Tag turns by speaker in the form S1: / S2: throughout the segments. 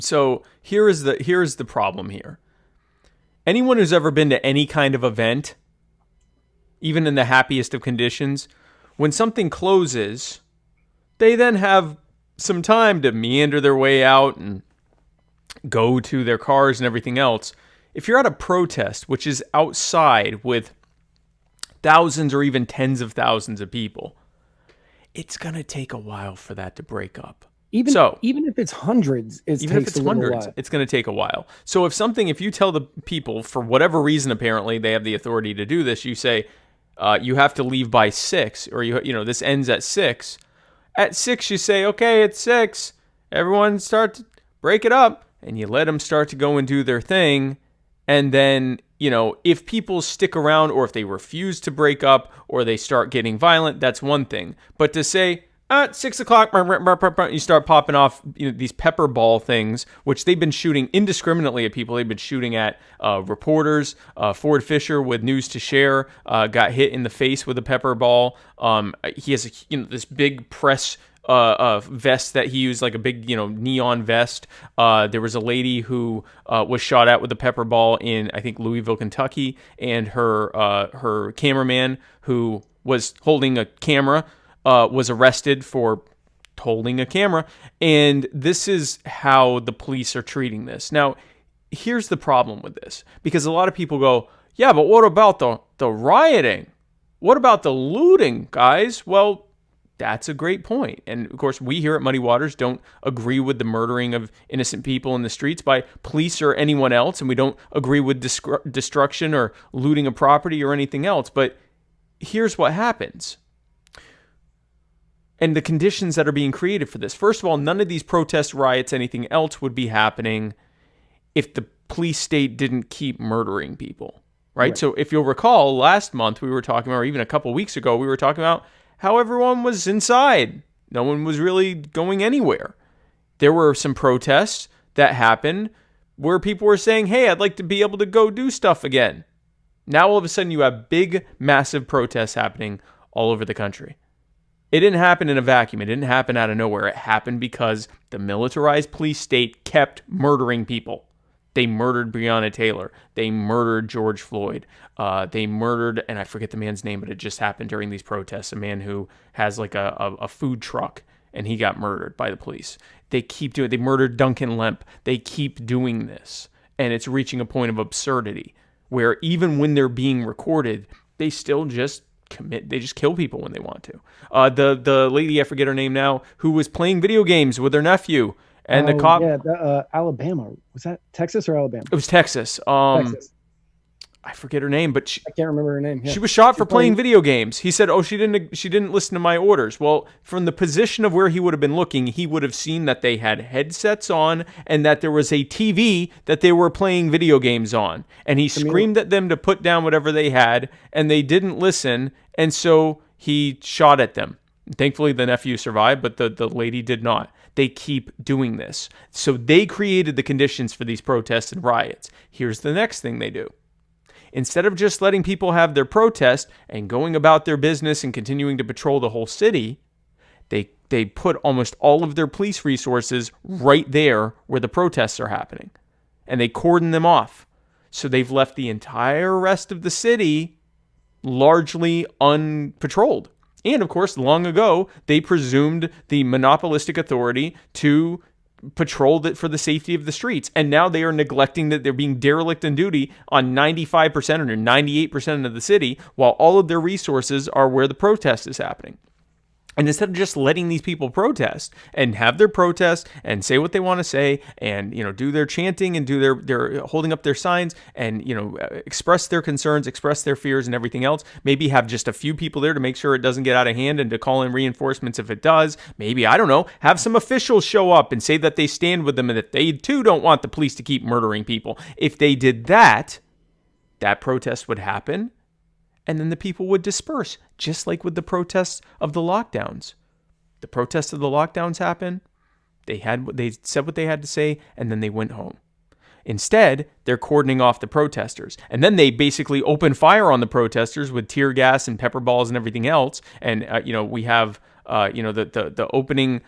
S1: So here is the problem here. Anyone who's ever been to any kind of event, even in the happiest of conditions, when something closes, they then have some time to meander their way out and go to their cars and everything else. If you're at a protest, which is outside with thousands or even tens of thousands of people, it's going to take a while for that to break up.
S2: Even if it's hundreds, it's going
S1: to take a while. So if you tell the people, for whatever reason, apparently they have the authority to do this, you say you have to leave by 6, or this ends at 6. At 6, you say, okay, it's 6. Everyone start to break it up, and you let them start to go and do their thing. And then, if people stick around, or if they refuse to break up, or they start getting violent, that's one thing. But to say, at 6 o'clock, you start popping off these pepper ball things, which they've been shooting indiscriminately at people. They've been shooting at reporters. Ford Fisher with News to Share got hit in the face with a pepper ball. He has this big press vest that he used, like a big neon vest. There was a lady who was shot at with a pepper ball in, I think, Louisville, Kentucky, and her cameraman, who was holding a camera, was arrested for holding a camera. And this is how the police are treating this. Now, here's the problem with this, because a lot of people go, yeah, but what about the rioting? What about the looting, guys? Well, that's a great point. And of course, we here at Muddy Waters don't agree with the murdering of innocent people in the streets by police or anyone else. And we don't agree with destruction or looting of property or anything else. But here's what happens. And the conditions that are being created for this. First of all, none of these protests, riots, anything else would be happening if the police state didn't keep murdering people, right? So if you'll recall, last month we were talking about, or even a couple weeks ago, we were talking about how everyone was inside. No one was really going anywhere. There were some protests that happened where people were saying, hey, I'd like to be able to go do stuff again. Now all of a sudden you have big, massive protests happening all over the country. It didn't happen in a vacuum. It didn't happen out of nowhere. It happened because the militarized police state kept murdering people. They murdered Breonna Taylor. They murdered George Floyd. They murdered, and I forget the man's name, but it just happened during these protests, a man who has like a food truck, and he got murdered by the police. They keep doing it. They murdered Duncan Lemp. They keep doing this, and it's reaching a point of absurdity where even when they're being recorded, they still just they just kill people when they want to. The lady, I forget her name now, who was playing video games with her nephew, and the cop.
S2: Yeah, Alabama. Was that Texas or Alabama?
S1: It was Texas.
S2: Texas.
S1: I forget her name, but
S2: I can't remember her name. Yeah.
S1: She was shot for playing video games. He said, "Oh, she didn't listen to my orders." Well, from the position of where he would have been looking, he would have seen that they had headsets on and that there was a TV that they were playing video games on. And he screamed at them to put down whatever they had, and they didn't listen, and so he shot at them. Thankfully, the nephew survived, but the lady did not. They keep doing this. So they created the conditions for these protests and riots. Here's the next thing they do. Instead of just letting people have their protest and going about their business and continuing to patrol the whole city, they put almost all of their police resources right there where the protests are happening. And they cordon them off. So they've left the entire rest of the city largely unpatrolled. And of course, long ago, they presumed the monopolistic authority to patrol it for the safety of the streets. And now they are neglecting that. They're being derelict in duty on 95% or 98% of the city, while all of their resources are where the protest is happening. And instead of just letting these people protest and have their protest and say what they want to say and, do their chanting and do their holding up their signs and, express their concerns, express their fears and everything else, maybe have just a few people there to make sure it doesn't get out of hand and to call in reinforcements if it does. Maybe, I don't know, have some officials show up and say that they stand with them and that they too don't want the police to keep murdering people. If they did that, that protest would happen. And then the people would disperse, just like with the protests of the lockdowns. The protests of the lockdowns happened. They said what they had to say, and then they went home. Instead, they're cordoning off the protesters. And then they basically open fire on the protesters with tear gas and pepper balls and everything else. And, we have the opening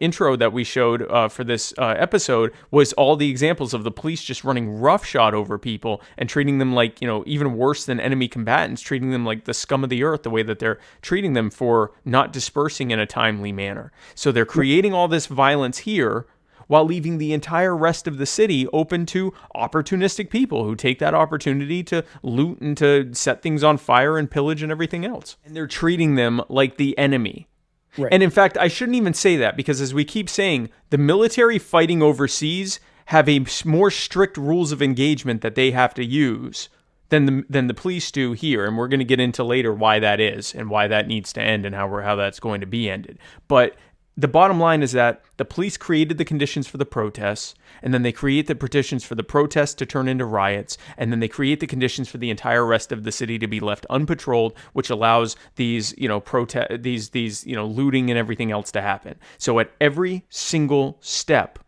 S1: intro that we showed for this episode was all the examples of the police just running roughshod over people and treating them like, even worse than enemy combatants, treating them like the scum of the earth, the way that they're treating them for not dispersing in a timely manner. So they're creating all this violence here while leaving the entire rest of the city open to opportunistic people who take that opportunity to loot and to set things on fire and pillage and everything else. And they're treating them like the enemy. Right. And in fact, I shouldn't even say that, because as we keep saying, the military fighting overseas have a more strict rules of engagement that they have to use than the police do here. And we're going to get into later why that is and why that needs to end and how that's going to be ended. But the bottom line is that the police created the conditions for the protests, and then they create the petitions for the protests to turn into riots, and then they create the conditions for the entire rest of the city to be left unpatrolled, which allows these, looting and everything else to happen. So at every single step,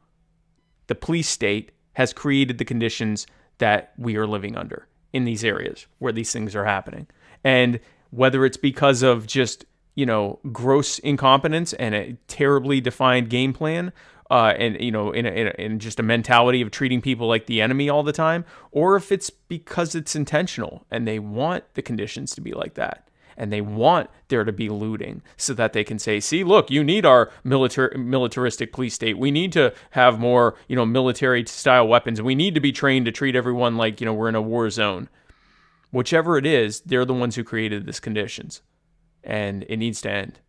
S1: the police state has created the conditions that we are living under in these areas where these things are happening. And whether it's because of just gross incompetence and a terribly defined game plan, in just a mentality of treating people like the enemy all the time, or if it's because it's intentional and they want the conditions to be like that, and they want there to be looting so that they can say, see, look, you need our militaristic police state. We need to have more, military style weapons. We need to be trained to treat everyone like, we're in a war zone. Whichever it is, they're the ones who created these conditions. And it needs to end.